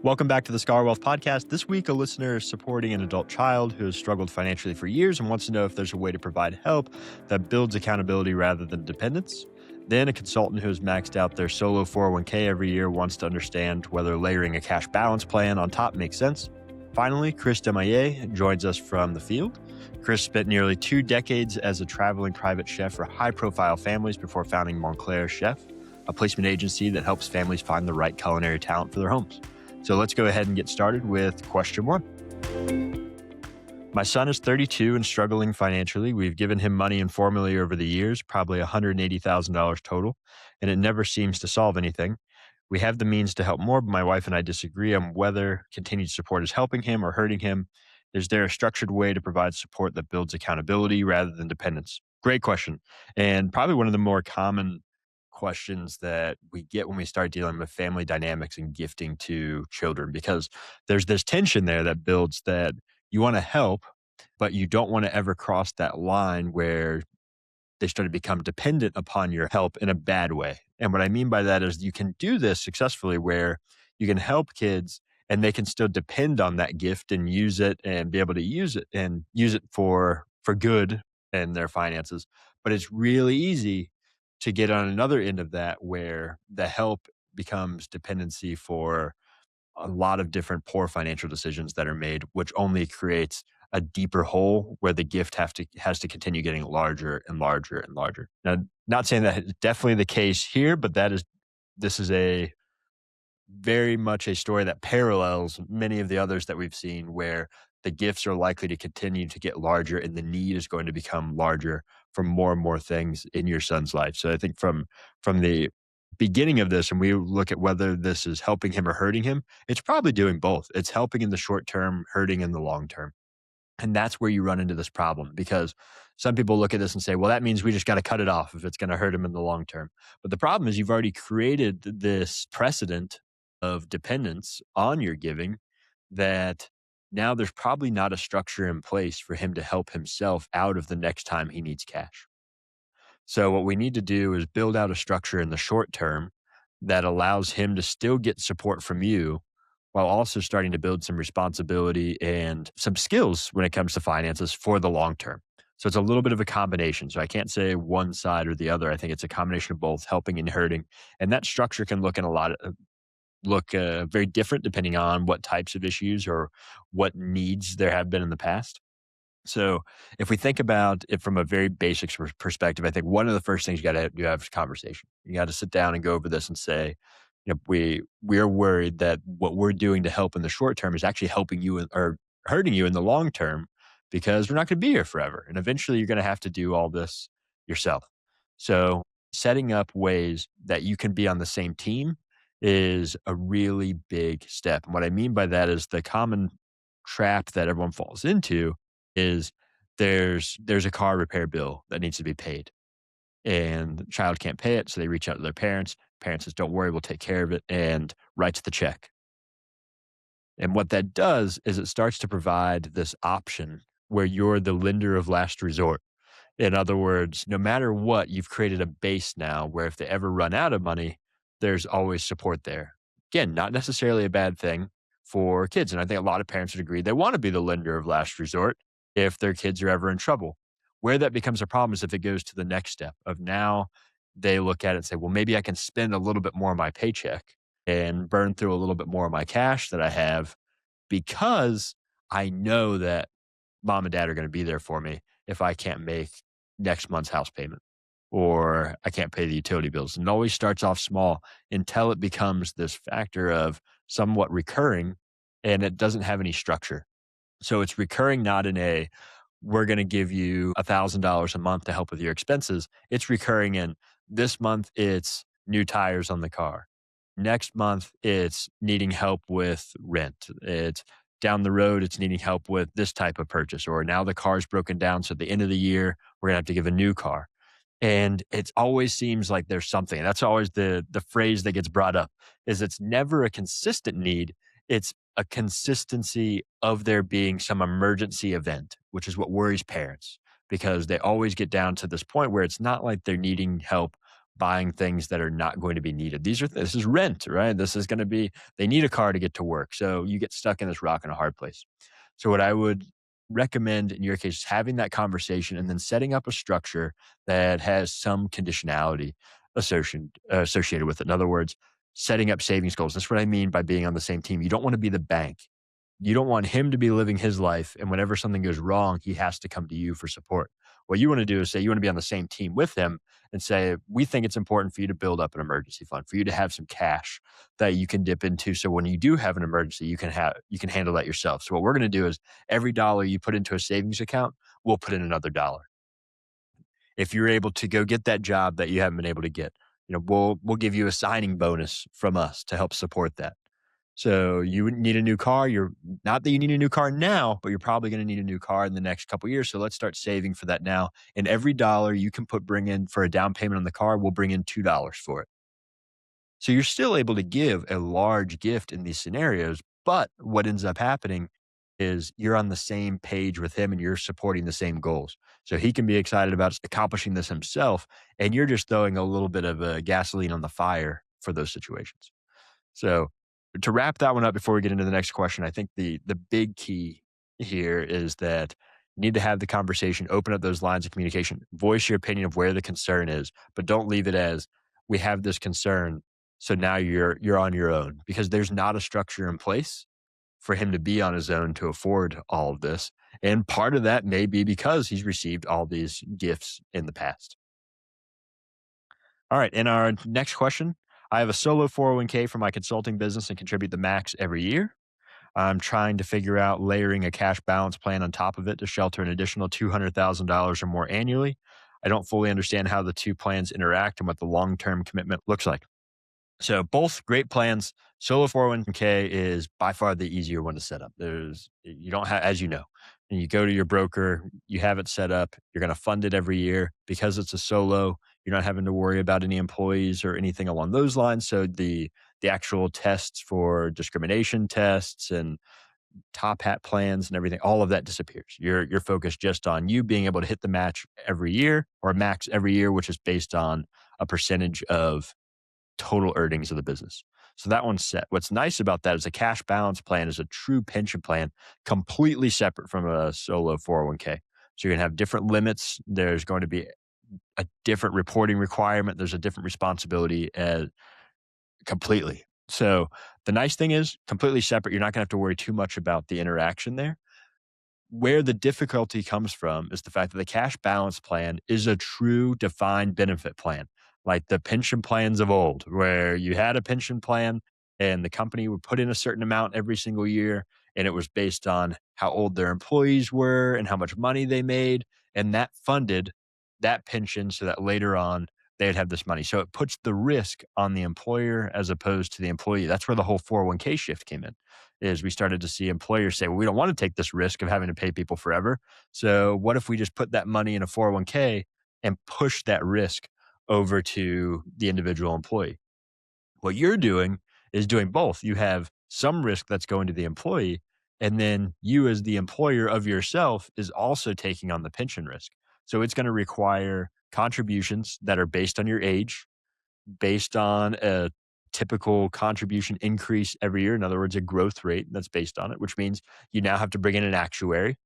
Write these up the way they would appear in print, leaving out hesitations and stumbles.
Welcome back to the Scholar Wealth Podcast. This week, a listener is supporting an adult child who has struggled financially for years and wants to know if there's a way to provide help that builds accountability rather than dependence. Then, a consultant who has maxed out their solo 401k every year wants to understand whether layering a cash balance plan on top makes sense. Finally, Chris Demaye joins us from the field. Chris spent nearly 2 decades as a traveling private chef for high-profile families before founding Montclair Chef, a placement agency that helps families find the right culinary talent for their homes. So let's go ahead and get started with question 1. My son is 32 and struggling financially. We've given him money informally over the years, probably $180,000 total, and it never seems to solve anything. We have the means to help more, but my wife and I disagree on whether continued support is helping him or hurting him. Is there a structured way to provide support that builds accountability rather than dependence? Great question. And probably one of the more common questions that we get when we start dealing with family dynamics and gifting to children, because there's this tension there that builds that you want to help, but you don't want to ever cross that line where they start to become dependent upon your help in a bad way. And what I mean by that is you can do this successfully where you can help kids and they can still depend on that gift and use it and be able to use it and use it for good in their finances. But it's really easy to get on another end of that where the help becomes dependency for a lot of different poor financial decisions that are made, which only creates a deeper hole where the gift has to continue getting larger and larger and larger. Now, not saying that is definitely the case here, but this is a very much a story that parallels many of the others that we've seen where the gifts are likely to continue to get larger and the need is going to become larger for more and more things in your son's life. So I think from the beginning of this and we look at whether this is helping him or hurting him, it's probably doing both. It's helping in the short term, hurting in the long term. And that's where you run into this problem because some people look at this and say, well, that means we just got to cut it off if it's going to hurt him in the long term. But the problem is you've already created this precedent of dependence on your giving that now there's probably not a structure in place for him to help himself out of the next time he needs cash. So what we need to do is build out a structure in the short term that allows him to still get support from you while also starting to build some responsibility and some skills when it comes to finances for the long term. So it's a little bit of a combination. So I can't say one side or the other. I think it's a combination of both helping and hurting. And that structure can look in a lot of look very different depending on what types of issues or what needs there have been in the past. So if we think about it from a very basic perspective, I think one of the first things you got to do have is conversation. You got to sit down and go over this and say, we're worried that what we're doing to help in the short term is actually helping you or hurting you in the long term because we're not going to be here forever, and eventually you're going to have to do all this yourself. So setting up ways that you can be on the same team is a really big step. And what I mean by that is the common trap that everyone falls into is there's a car repair bill that needs to be paid and the child can't pay it. So they reach out to their parents. Parents says, don't worry, we'll take care of it and writes the check. And what that does is it starts to provide this option where you're the lender of last resort. In other words, no matter what, you've created a base now where if they ever run out of money, there's always support there. Again, not necessarily a bad thing for kids. And I think a lot of parents would agree they want to be the lender of last resort if their kids are ever in trouble. Where that becomes a problem is if it goes to the next step of now they look at it and say, well, maybe I can spend a little bit more of my paycheck and burn through a little bit more of my cash that I have because I know that mom and dad are going to be there for me if I can't make next month's house payment or I can't pay the utility bills. And it always starts off small until it becomes this factor of somewhat recurring and it doesn't have any structure. So it's recurring not in a, we're going to give you $1,000 a month to help with your expenses. It's recurring in this month, it's new tires on the car. Next month, it's needing help with rent. It's down the road, it's needing help with this type of purchase. Or now the car's broken down. So at the end of the year, we're going to have to give a new car. And it always seems like there's something. That's always the phrase that gets brought up is it's never a consistent need. It's a consistency of there being some emergency event, which is what worries parents because they always get down to this point where it's not like they're needing help buying things that are not going to be needed. This is rent, right? This is going to be they need a car to get to work. So you get stuck in this rock and a hard place. So what I would recommend in your case is having that conversation and then setting up a structure that has some conditionality associated with it. In other words, setting up savings goals. That's what I mean by being on the same team. You don't want to be the bank. You don't want him to be living his life, and whenever something goes wrong, he has to come to you for support. What you want to do is say you want to be on the same team with him and say, we think it's important for you to build up an emergency fund, for you to have some cash that you can dip into. So when you do have an emergency, you can handle that yourself. So what we're going to do is every dollar you put into a savings account, we'll put in another dollar. If you're able to go get that job that you haven't been able to get, we'll give you a signing bonus from us to help support that. So you would need a new car. You're not that you need a new car now, but you're probably going to need a new car in the next couple years. So let's start saving for that now. And every dollar you can bring in for a down payment on the car, we'll bring in $2 for it. So you're still able to give a large gift in these scenarios, but what ends up happening is you're on the same page with him and you're supporting the same goals. So he can be excited about accomplishing this himself, and you're just throwing a little bit of gasoline on the fire for those situations. So to wrap that one up before we get into the next question, I think the big key here is that you need to have the conversation, open up those lines of communication, voice your opinion of where the concern is, but don't leave it as we have this concern. So now you're on your own because there's not a structure in place for him to be on his own to afford all of this. And part of that may be because he's received all these gifts in the past. All right. In our next question, I have a solo 401k for my consulting business and contribute the max every year. I'm trying to figure out layering a cash balance plan on top of it to shelter an additional $200,000 or more annually. I don't fully understand how the two plans interact and what the long term commitment looks like. So both great plans. Solo 401k is by far the easier one to set up. You don't have, as you know, and you go to your broker, you have it set up. You're going to fund it every year because it's a solo. You're not having to worry about any employees or anything along those lines. So the actual tests for discrimination tests and top hat plans and everything, all of that disappears. You're focused just on you being able to hit the match every year or max every year, which is based on a percentage of total earnings of the business. So that one's set. What's nice about that is a cash balance plan is a true pension plan, completely separate from a solo 401k. So you're going to have different limits. There's going to be a different reporting requirement. There's a different responsibility completely. So the nice thing is completely separate. You're not going to have to worry too much about the interaction there. Where the difficulty comes from is the fact that the cash balance plan is a true defined benefit plan, like the pension plans of old, where you had a pension plan and the company would put in a certain amount every single year. And it was based on how old their employees were and how much money they made. And that funded that pension so that later on they'd have this money. So it puts the risk on the employer as opposed to the employee. That's where the whole 401k shift came in is we started to see employers say, well, we don't want to take this risk of having to pay people forever. So what if we just put that money in a 401k and push that risk over to the individual employee? What you're doing is doing both. You have some risk that's going to the employee, and then you as the employer of yourself is also taking on the pension risk. So it's going to require contributions that are based on your age, based on a typical contribution increase every year. In other words, a growth rate that's based on it, which means you now have to bring in an actuary.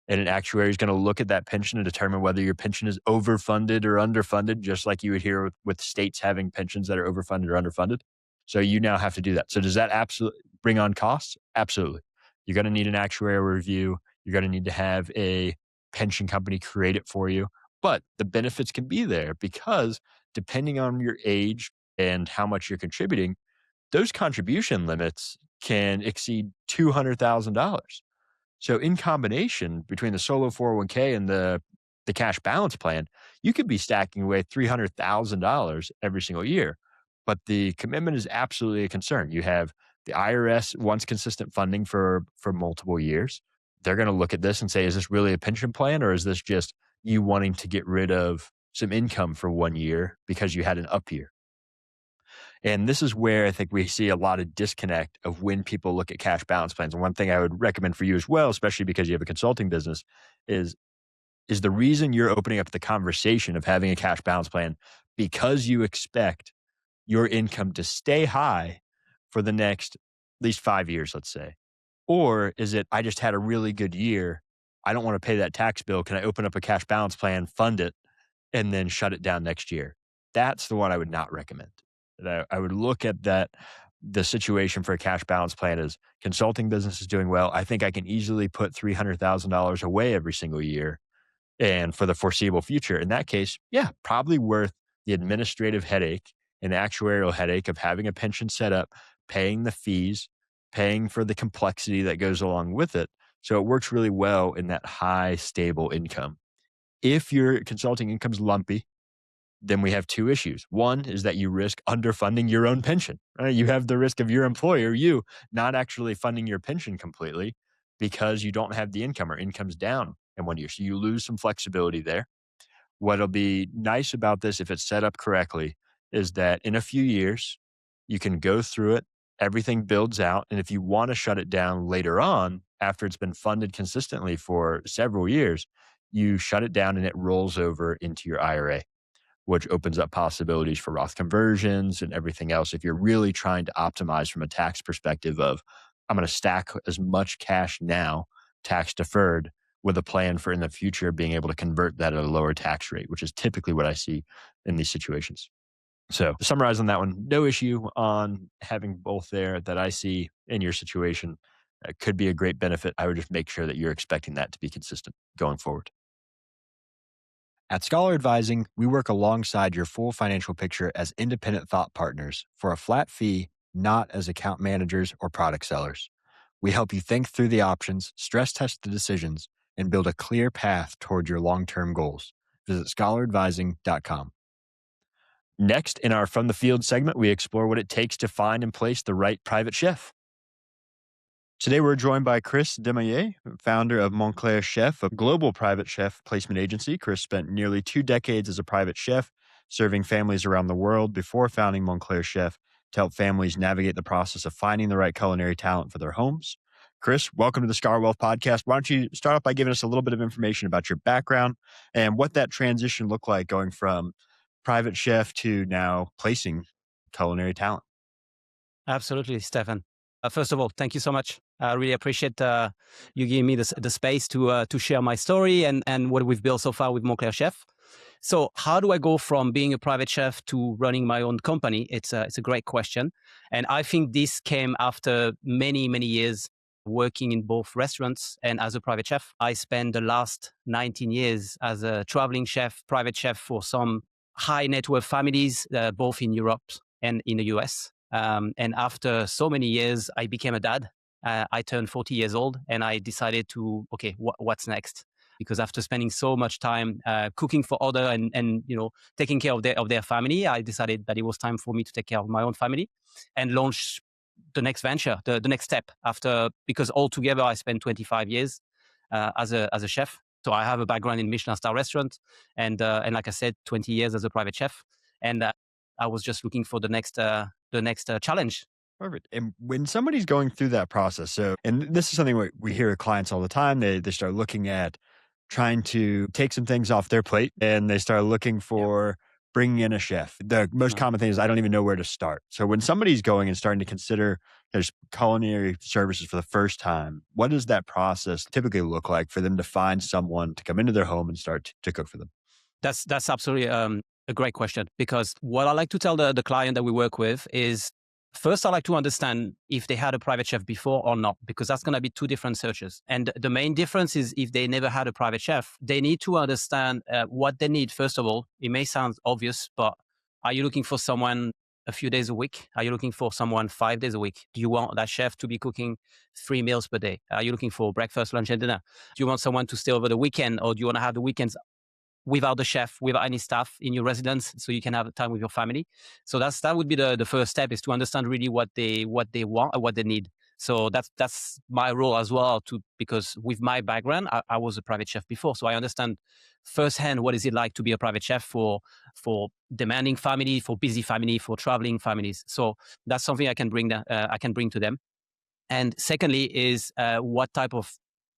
And an actuary is going to look at that pension and determine whether your pension is overfunded or underfunded, just like you would hear with states having pensions that are overfunded or underfunded. So you now have to do that. So does that absolutely bring on costs? Absolutely. You're going to need an actuarial review. You're going to need to have a pension company create it for you. But the benefits can be there because depending on your age and how much you're contributing, those contribution limits can exceed $200,000. So in combination between the solo 401k and the cash balance plan, you could be stacking away $300,000 every single year. But the commitment is absolutely a concern. You have the IRS wants consistent funding for multiple years. They're going to look at this and say, is this really a pension plan or is this just you wanting to get rid of some income for 1 year because you had an up year? And this is where I think we see a lot of disconnect of when people look at cash balance plans. And one thing I would recommend for you as well, especially because you have a consulting business, is is the reason you're opening up the conversation of having a cash balance plan because you expect your income to stay high for the next at least 5 years, let's say? Or is it, I just had a really good year. I don't want to pay that tax bill. Can I open up a cash balance plan, fund it, and then shut it down next year? That's the one I would not recommend. I would look at that. The situation for a cash balance plan is consulting business is doing well. I think I can easily put $300,000 away every single year and for the foreseeable future. In that case, yeah, probably worth the administrative headache and the actuarial headache of having a pension set up, paying the fees, paying for the complexity that goes along with it. So it works really well in that high, stable income. If your consulting income's lumpy, then we have two issues. One is that you risk underfunding your own pension. Right? You have the risk of your employer, you not actually funding your pension completely because you don't have the income or income's down in 1 year. So you lose some flexibility there. What'll be nice about this, if it's set up correctly, is that in a few years, you can go through it, everything builds out. And if you want to shut it down later on, after it's been funded consistently for several years, you shut it down and it rolls over into your IRA, which opens up possibilities for Roth conversions and everything else. If you're really trying to optimize from a tax perspective of, I'm going to stack as much cash now, tax deferred, with a plan for in the future being able to convert that at a lower tax rate, which is typically what I see in these situations. So to summarize on that one, no issue on having both there that I see in your situation. It could be a great benefit. I would just make sure that you're expecting that to be consistent going forward. At Scholar Advising, we work alongside your full financial picture as independent thought partners for a flat fee, not as account managers or product sellers. We help you think through the options, stress test the decisions, and build a clear path toward your long-term goals. Visit scholaradvising.com. Next, in our From the Field segment, we explore what it takes to find and place the right private chef. Today, we're joined by Chris Desmaillet, founder of Montclair Chef, a global private chef placement agency. Chris spent nearly 2 decades as a private chef, serving families around the world before founding Montclair Chef to help families navigate the process of finding the right culinary talent for their homes. Chris, welcome to the Scholar Wealth Podcast. Why don't you start off by giving us a little bit of information about your background and what that transition looked like going from private chef to now placing culinary talent? Absolutely, Stephan. First of all, thank you so much. I really appreciate you giving me the space to share my story and what we've built so far with Montclair Chef. So how do I go from being a private chef to running my own company? It's a great question. And I think this came after many, many years working in both restaurants and as a private chef. I spent the last 19 years as a traveling chef, private chef for some high net worth families, both in Europe and in the US. And after so many years, I became a dad. I turned 40 years old and I decided to, okay, what's next? Because after spending so much time cooking for other and taking care of their family, I decided that it was time for me to take care of my own family and launch the next venture, the next step after, because altogether I spent 25 years as a chef. So I have a background in Michelin star restaurant and like I said, 20 years as a private chef. And I was just looking for the next challenge. Perfect. And when somebody's going through that process, so, and this is something we hear with clients all the time, they start looking at trying to take some things off their plate and they start looking for bringing in a chef. The most common thing is, I don't even know where to start. So when somebody's going and starting to consider there's culinary services for the first time, what does that process typically look like for them to find someone to come into their home and start to cook for them? That's absolutely a great question, because what I like to tell the client that we work with is, first, I like to understand if they had a private chef before or not, because that's going to be two different searches. And the main difference is, if they never had a private chef, they need to understand what they need. First of all, it may sound obvious, but are you looking for someone a few days a week? Are you looking for someone 5 days a week? Do you want that chef to be cooking 3 meals per day? Are you looking for breakfast, lunch, and dinner? Do you want someone to stay over the weekend, or do you want to have the weekends without the chef, without any staff in your residence, so you can have time with your family? So that would be the first step, is to understand really what they want and what they need. So that's my role as well, because with my background, I was a private chef before, so I understand firsthand what is it like to be a private chef for demanding family, for busy family, for traveling families. So that's something I can bring to them. And secondly is what type of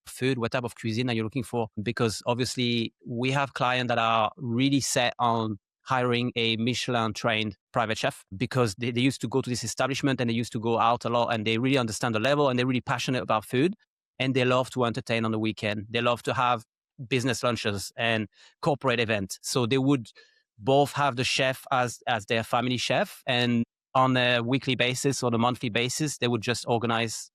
food, what type of cuisine are you looking for? Because obviously we have clients that are really set on hiring a Michelin trained private chef because they used to go to this establishment and they used to go out a lot and they really understand the level and they're really passionate about food and they love to entertain on the weekend. They love to have business lunches and corporate events. So they would both have the chef as their family chef, and on a weekly basis or the monthly basis, they would just organize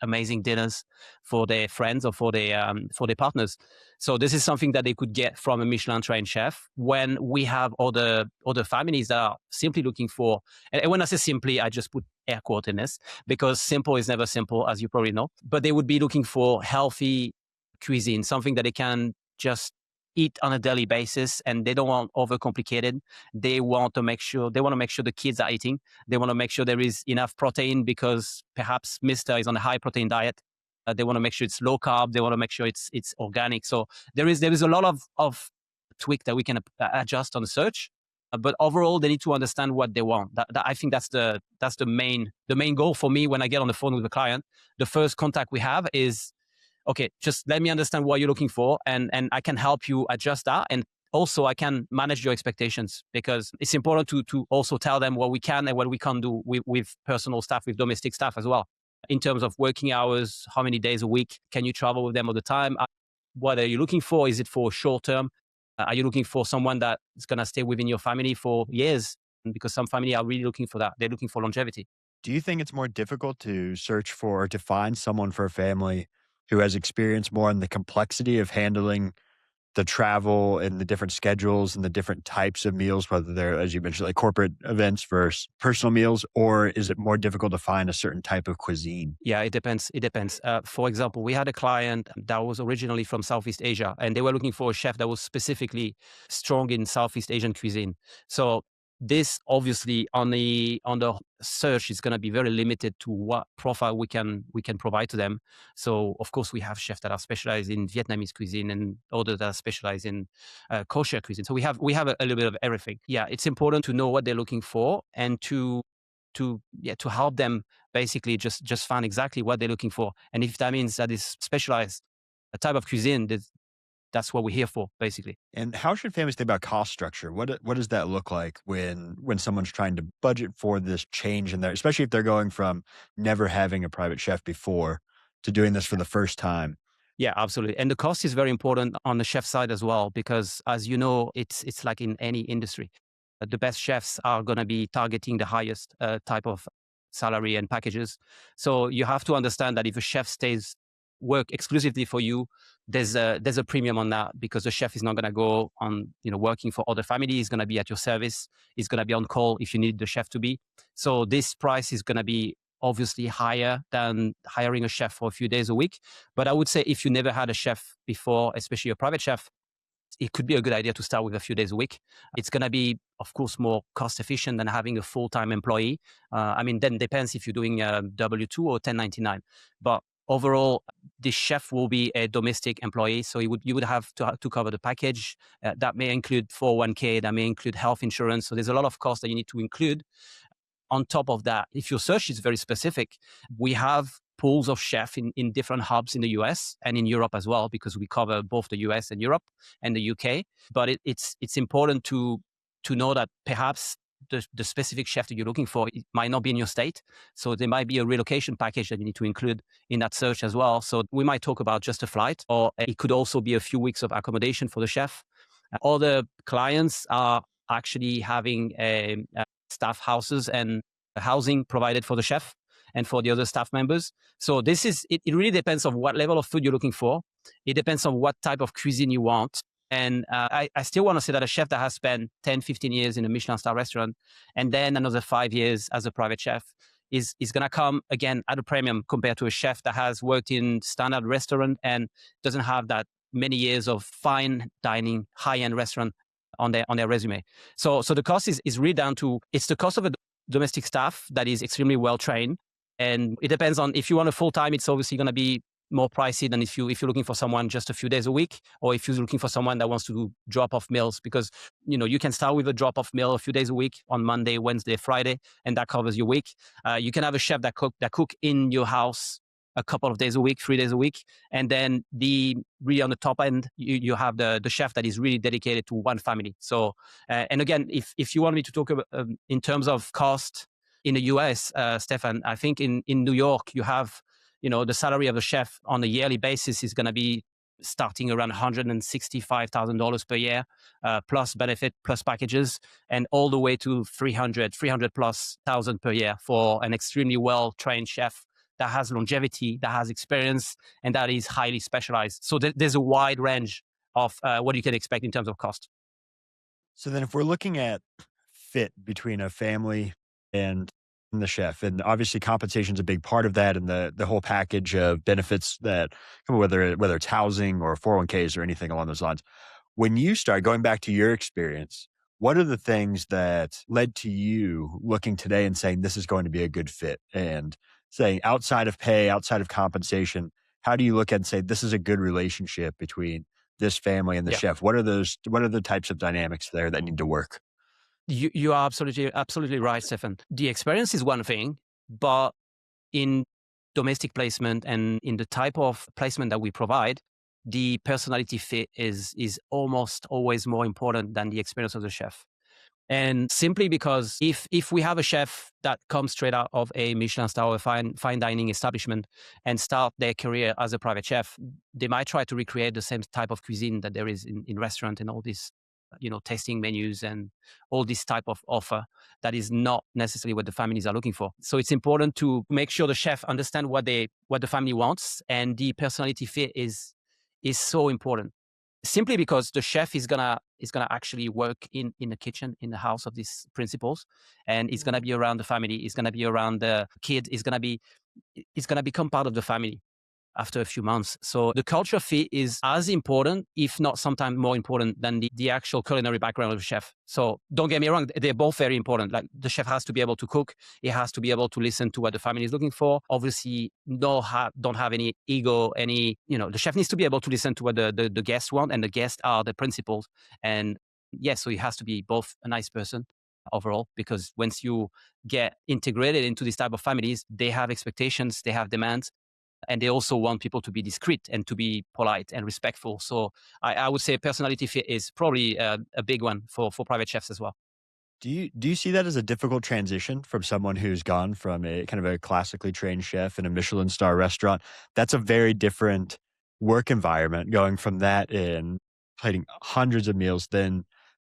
amazing dinners for their friends or for their partners. So this is something that they could get from a Michelin trained chef. When we have other families that are simply looking for, and when I say simply, I just put air quote in this because simple is never simple, as you probably know. But they would be looking for healthy cuisine, something that they can just eat on a daily basis, and they don't want overcomplicated. They want to make sure the kids are eating. They want to make sure there is enough protein because perhaps Mister is on a high protein diet. They want to make sure it's low carb. They want to make sure it's organic. So there is a lot of tweak that we can adjust on the search. But overall, they need to understand what they want. I think that's the main goal for me when I get on the phone with a client. The first contact we have is, okay, just let me understand what you're looking for, and I can help you adjust that. And also I can manage your expectations because it's important to also tell them what we can and what we can't do with personal staff, with domestic staff as well. In terms of working hours, how many days a week can you travel with them all the time? What are you looking for? Is it for short term? Are you looking for someone that is going to stay within your family for years? Because some family are really looking for that. They're looking for longevity. Do you think it's more difficult to search for or to find someone for a family who has experience more in the complexity of handling the travel and the different schedules and the different types of meals, whether they're, as you mentioned, like corporate events versus personal meals, or is it more difficult to find a certain type of cuisine? Yeah, it depends. It depends. For example, we had a client that was originally from Southeast Asia, and they were looking for a chef that was specifically strong in Southeast Asian cuisine. So this obviously on the search is going to be very limited to what profile we can provide to them. So of course we have chefs that are specialized in Vietnamese cuisine and others that are specialized in kosher cuisine. So we have a little bit of everything. Yeah, it's important to know what they're looking for and to help them basically just find exactly what they're looking for. And if that means that it's specialized a type of cuisine, that's what we're here for, basically. And how should families think about cost structure? What does that look like when someone's trying to budget for this change in their, especially if they're going from never having a private chef before to doing this for the first time? Yeah, absolutely. And the cost is very important on the chef side as well, because as you know, it's like in any industry. The best chefs are going to be targeting the highest type of salary and packages. So you have to understand that if a chef stays work exclusively for you, there's a premium on that because the chef is not going to go on working for other families. He's going to be at your service. He's going to be on call if you need the chef to be. So this price is going to be obviously higher than hiring a chef for a few days a week. But I would say if you never had a chef before, especially a private chef, it could be a good idea to start with a few days a week. It's going to be, of course, more cost efficient than having a full-time employee. Then depends if you're doing a W-2 or 1099. But overall, the chef will be a domestic employee. So you would have to cover the package. That may include 401k, that may include health insurance. So there's a lot of costs that you need to include. On top of that, if your search is very specific, we have pools of chefs in different hubs in the US and in Europe as well, because we cover both the US and Europe and the UK. But it's important to know that perhaps the specific chef that you're looking for, it might not be in your state. So there might be a relocation package that you need to include in that search as well. So we might talk about just a flight, or it could also be a few weeks of accommodation for the chef. Other clients are actually having staff houses and housing provided for the chef and for the other staff members. So it really depends on what level of food you're looking for. It depends on what type of cuisine you want. And I still want to say that a chef that has spent 10, 15 years in a Michelin star restaurant and then another 5 years as a private chef is going to come again at a premium compared to a chef that has worked in standard restaurant and doesn't have that many years of fine dining, high-end restaurant on their resume. So the cost is really down to, it's the cost of a domestic staff that is extremely well trained. And it depends on, if you want a full time, it's obviously going to be more pricey than if you're looking for someone just a few days a week, or if you're looking for someone that wants to do drop off meals, because you can start with a drop off meal a few days a week on Monday, Wednesday, Friday, and that covers your week. You can have a chef that cook in your house a couple of days a week, 3 days a week. And then the really on the top end, you have the chef that is really dedicated to one family. So, and again, if you want me to talk about in terms of cost in the US, Stefan, I think in New York, you have, the salary of a chef on a yearly basis is going to be starting around $165,000 per year, plus benefit, plus packages, and all the way to 300 plus thousand per year for an extremely well trained chef that has longevity, that has experience, and that is highly specialized. So there's a wide range of what you can expect in terms of cost. So then if we're looking at fit between a family and the chef, and obviously compensation is a big part of that, and the whole package of benefits that come, whether it's housing or 401ks or anything along those lines. When you start going back to your experience, what are the things that led to you looking today and saying this is going to be a good fit, and saying outside of pay, outside of compensation, how do you look at and say this is a good relationship between this family and the Yeah. chef? What are the types of dynamics there that need to work? You are absolutely right, Stefan. The experience is one thing, but in domestic placement and in the type of placement that we provide, the personality fit is almost always more important than the experience of the chef. And simply because if we have a chef that comes straight out of a Michelin star or fine dining establishment and start their career as a private chef, they might try to recreate the same type of cuisine that there is in restaurant and all this, tasting menus and all this type of offer that is not necessarily what the families are looking for. So it's important to make sure the chef understand what the family wants, and the personality fit is so important, simply because the chef is gonna actually work in the kitchen, in the house of these principals, and he's gonna be around the family, he's gonna be around the kid, he's gonna become part of the family after a few months. So the culture fit is as important, if not sometimes more important than the actual culinary background of the chef. So don't get me wrong, they're both very important. Like the chef has to be able to cook. He has to be able to listen to what the family is looking for. Obviously, don't have any ego, the chef needs to be able to listen to what the guests want, and the guests are the principals. And yes, so he has to be both a nice person overall, because once you get integrated into this type of families, they have expectations, they have demands, and they also want people to be discreet and to be polite and respectful. So I would say personality fit is probably a big one for private chefs as well. Do you see that as a difficult transition from someone who's gone from a kind of a classically trained chef in a Michelin star restaurant? That's a very different work environment, going from that and plating hundreds of meals, then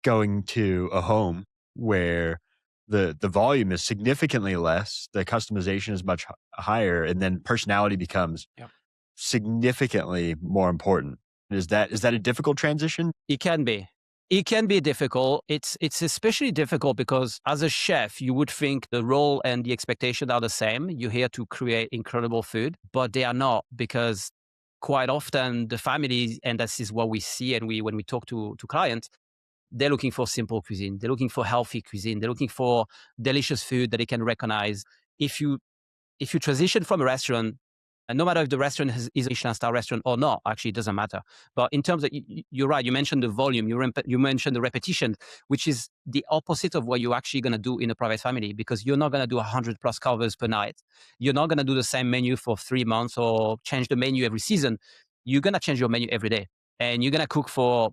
going to a home where the volume is significantly less, the customization is much higher, and then personality becomes Yeah. significantly more important. Is that a difficult transition? It can be. It can be difficult. It's especially difficult because as a chef, you would think the role and the expectation are the same. You're here to create incredible food, but they are not, because quite often the families, and this is what we see, and when we talk to clients, they're looking for simple cuisine. They're looking for healthy cuisine. They're looking for delicious food that they can recognize. If you if you transition from a restaurant, and no matter if the restaurant is a Michelin star restaurant or not, actually, it doesn't matter. But in terms of, you're right, you mentioned the volume, you mentioned the repetition, which is the opposite of what you're actually going to do in a private family, because you're not going to do 100 plus covers per night. You're not going to do the same menu for 3 months or change the menu every season. You're going to change your menu every day. And you're going to cook for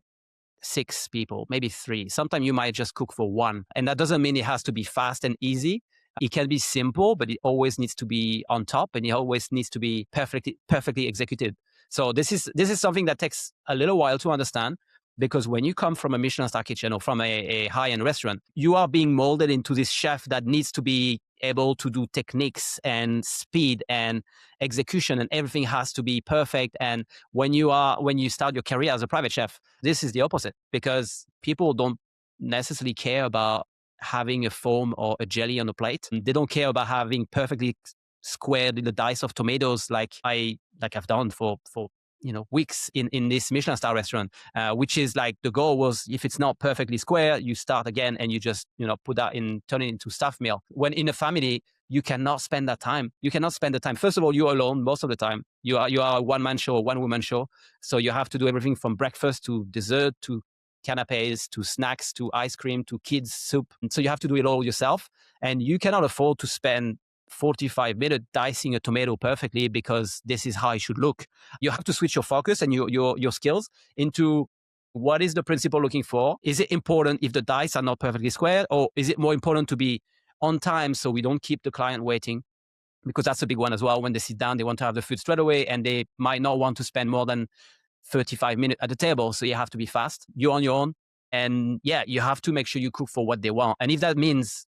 6 people, maybe three. Sometimes you might just cook for one. And that doesn't mean it has to be fast and easy. It can be simple, but it always needs to be on top, and it always needs to be perfectly executed. So this is something that takes a little while to understand, because when you come from a Michelin star kitchen or from a high-end restaurant, you are being molded into this chef that needs to be able to do techniques and speed and execution, and everything has to be perfect. And when you start your career as a private chef, this is the opposite, because people don't necessarily care about having a foam or a jelly on the plate. They don't care about having perfectly squared the dice of tomatoes, like I've done for weeks in this Michelin star restaurant, which is like the goal was, if it's not perfectly square, you start again and you just put that in, turn it into stuffed meal. When in a family, you cannot spend that time. You cannot spend the time. First of all, you're alone most of the time. You are a one-man show, one woman show, so you have to do everything from breakfast to dessert to canapes to snacks to ice cream to kids soup. And so you have to do it all yourself, and you cannot afford to spend 45-minute dicing a tomato perfectly because this is how it should look. You have to switch your focus and your skills into what is the principal looking for? Is it important if the dice are not perfectly squared, or is it more important to be on time so we don't keep the client waiting? Because that's a big one as well. When they sit down, they want to have the food straight away, and they might not want to spend more than 35 minutes at the table. So you have to be fast. You're on your own. And yeah, you have to make sure you cook for what they want. And if that means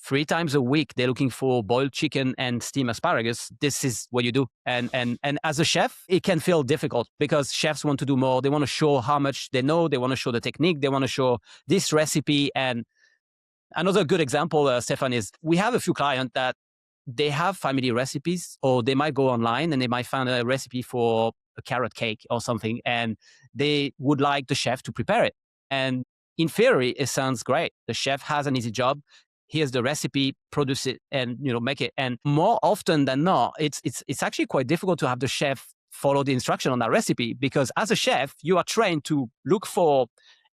3 times a week they're looking for boiled chicken and steamed asparagus, this is what you do. And as a chef, it can feel difficult because chefs want to do more. They want to show how much they know. They want to show the technique. They want to show this recipe. And another good example, Stephan, is we have a few clients that they have family recipes, or they might go online and they might find a recipe for a carrot cake or something, and they would like the chef to prepare it. And in theory, it sounds great. The chef has an easy job. Here's the recipe, produce it, and make it. And more often than not, it's actually quite difficult to have the chef follow the instruction on that recipe, because as a chef, you are trained to look for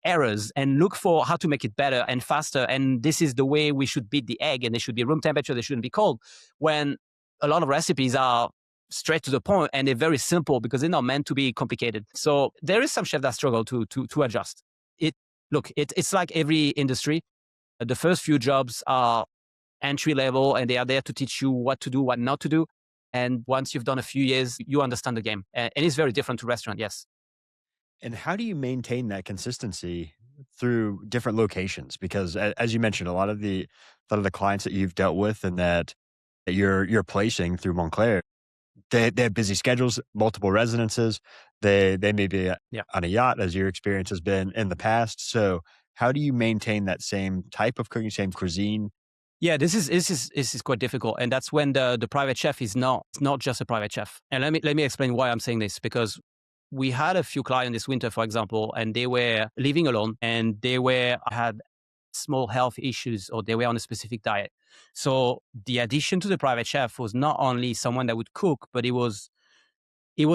errors and look for how to make it better and faster. And this is the way we should beat the egg, and they should be room temperature, they shouldn't be cold. When a lot of recipes are straight to the point and they're very simple because they're not meant to be complicated. So there is some chefs that struggle to adjust. It's like every industry. The first few jobs are entry level, and they are there to teach you what to do, what not to do. And once you've done a few years, you understand the game. And it's very different to restaurant, yes. And how do you maintain that consistency through different locations? Because as you mentioned, a lot of the clients that you've dealt with and that you're placing through Montclair, they have busy schedules, multiple residences. They may be Yeah. on a yacht, as your experience has been in the past. So how do you maintain that same type of cooking, same cuisine? Yeah, this is quite difficult, and that's when the private chef is not, it's not just a private chef. And let me explain why I'm saying this, because we had a few clients this winter, for example, and they were living alone, and they were had small health issues, or they were on a specific diet. So the addition to the private chef was not only someone that would cook, but it was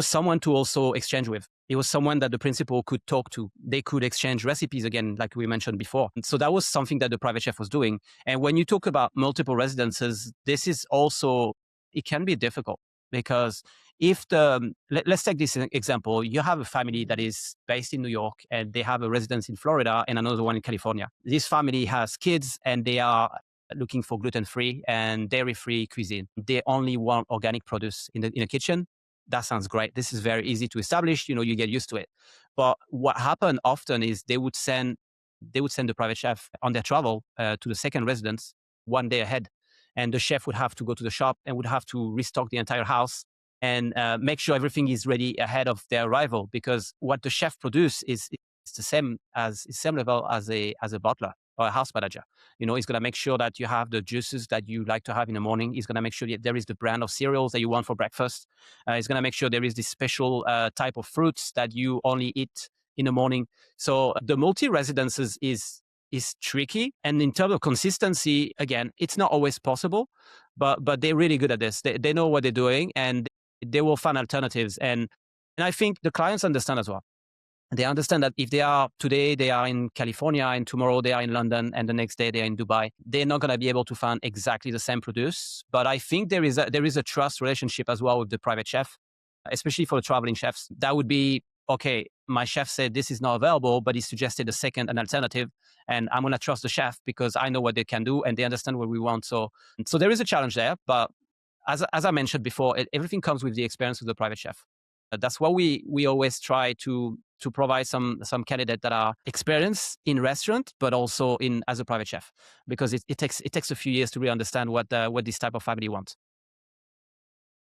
someone to also exchange with. It was someone that the principal could talk to. They could exchange recipes again, like we mentioned before. And so that was something that the private chef was doing. And when you talk about multiple residences, this is also, it can be difficult, because if let's take this example. You have a family that is based in New York, and they have a residence in Florida and another one in California. This family has kids, and they are looking for gluten-free and dairy-free cuisine. They only want organic produce in the kitchen. That sounds great. This is very easy to establish. You get used to it. But what happened often is they would send the private chef on their travel to the second residence one day ahead, and the chef would have to go to the shop and would have to restock the entire house and make sure everything is ready ahead of their arrival, because what the chef produces is the same level as a butler or a house manager. He's going to make sure that you have the juices that you like to have in the morning. He's going to make sure that there is the brand of cereals that you want for breakfast. He's going to make sure there is this special type of fruits that you only eat in the morning. So the multi-residences is tricky. And in terms of consistency, again, it's not always possible, but they're really good at this. They know what they're doing, and they will find alternatives. And I think the clients understand as well. They understand that if today they are in California, and tomorrow they are in London, and the next day they're in Dubai, they're not going to be able to find exactly the same produce. But I think there is a trust relationship as well with the private chef, especially for the traveling chefs. That would be, okay, my chef said this is not available, but he suggested an alternative, and I'm going to trust the chef because I know what they can do and they understand what we want. So there is a challenge there, but as I mentioned before, everything comes with the experience of the private chef. That's why we always try to provide some candidates that are experienced in restaurant, but also in as a private chef, because it takes a few years to really understand what this type of family wants.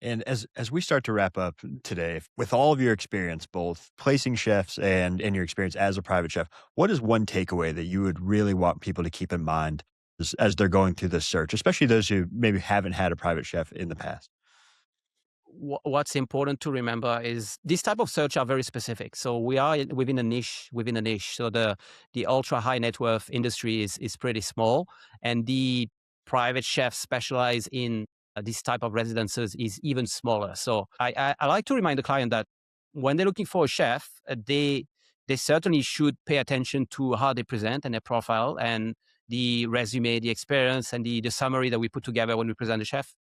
And as we start to wrap up today, with all of your experience, both placing chefs and your experience as a private chef, what is one takeaway that you would really want people to keep in mind as they're going through this search, especially those who maybe haven't had a private chef in the past? What's important to remember is these type of search are very specific. So we are within a niche within a niche. So the ultra high net worth industry is pretty small, and the private chefs specialize in this type of residences is even smaller. So I like to remind the client that when they're looking for a chef, they certainly should pay attention to how they present and their profile, and the resume, the experience, and the summary that we put together when we present the chef.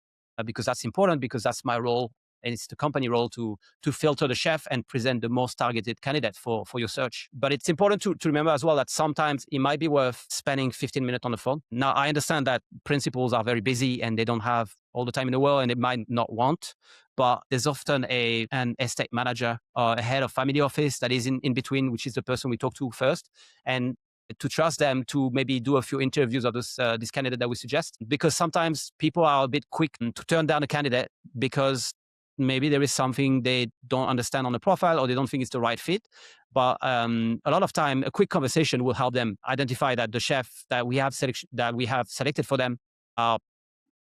because that's important, because that's my role and it's the company role to filter the chef and present the most targeted candidate for your search. But it's important to remember as well that sometimes it might be worth spending 15 minutes on the phone. Now, I understand that principals are very busy and they don't have all the time in the world and they might not want, but there's often an estate manager or a head of family office that is in between, which is the person we talk to first. And to trust them to maybe do a few interviews of this candidate that we suggest, because sometimes people are a bit quick to turn down a candidate because maybe there is something they don't understand on the profile or they don't think it's the right fit. But a lot of time, a quick conversation will help them identify that the chef that we have selected for them are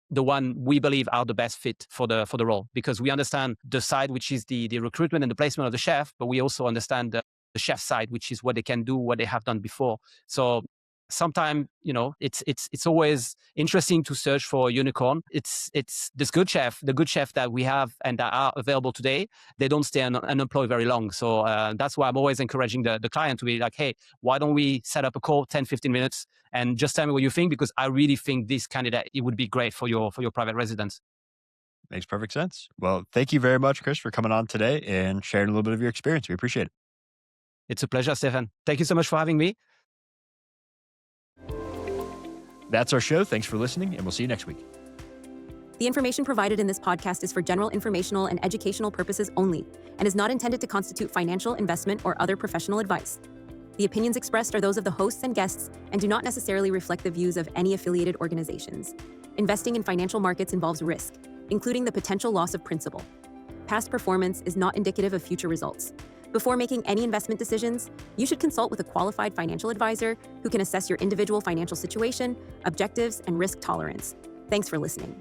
the one we believe are the best fit for the role, because we understand the side, which is the recruitment and the placement of the chef, but we also understand the chef side, which is what they can do, what they have done before. So sometimes, it's always interesting to search for a unicorn. It's this good chef, the good chef that we have and that are available today, they don't stay unemployed very long. So that's why I'm always encouraging the client to be like, hey, why don't we set up a call, 10, 15 minutes, and just tell me what you think, because I really think this candidate, it would be great for your private residence. Makes perfect sense. Well, thank you very much, Chris, for coming on today and sharing a little bit of your experience. We appreciate it. It's a pleasure, Stephan. Thank you so much for having me. That's our show. Thanks for listening, and we'll see you next week. The information provided in this podcast is for general informational and educational purposes only and is not intended to constitute financial, investment, or other professional advice. The opinions expressed are those of the hosts and guests and do not necessarily reflect the views of any affiliated organizations. Investing in financial markets involves risk, including the potential loss of principal. Past performance is not indicative of future results. Before making any investment decisions, you should consult with a qualified financial advisor who can assess your individual financial situation, objectives, and risk tolerance. Thanks for listening.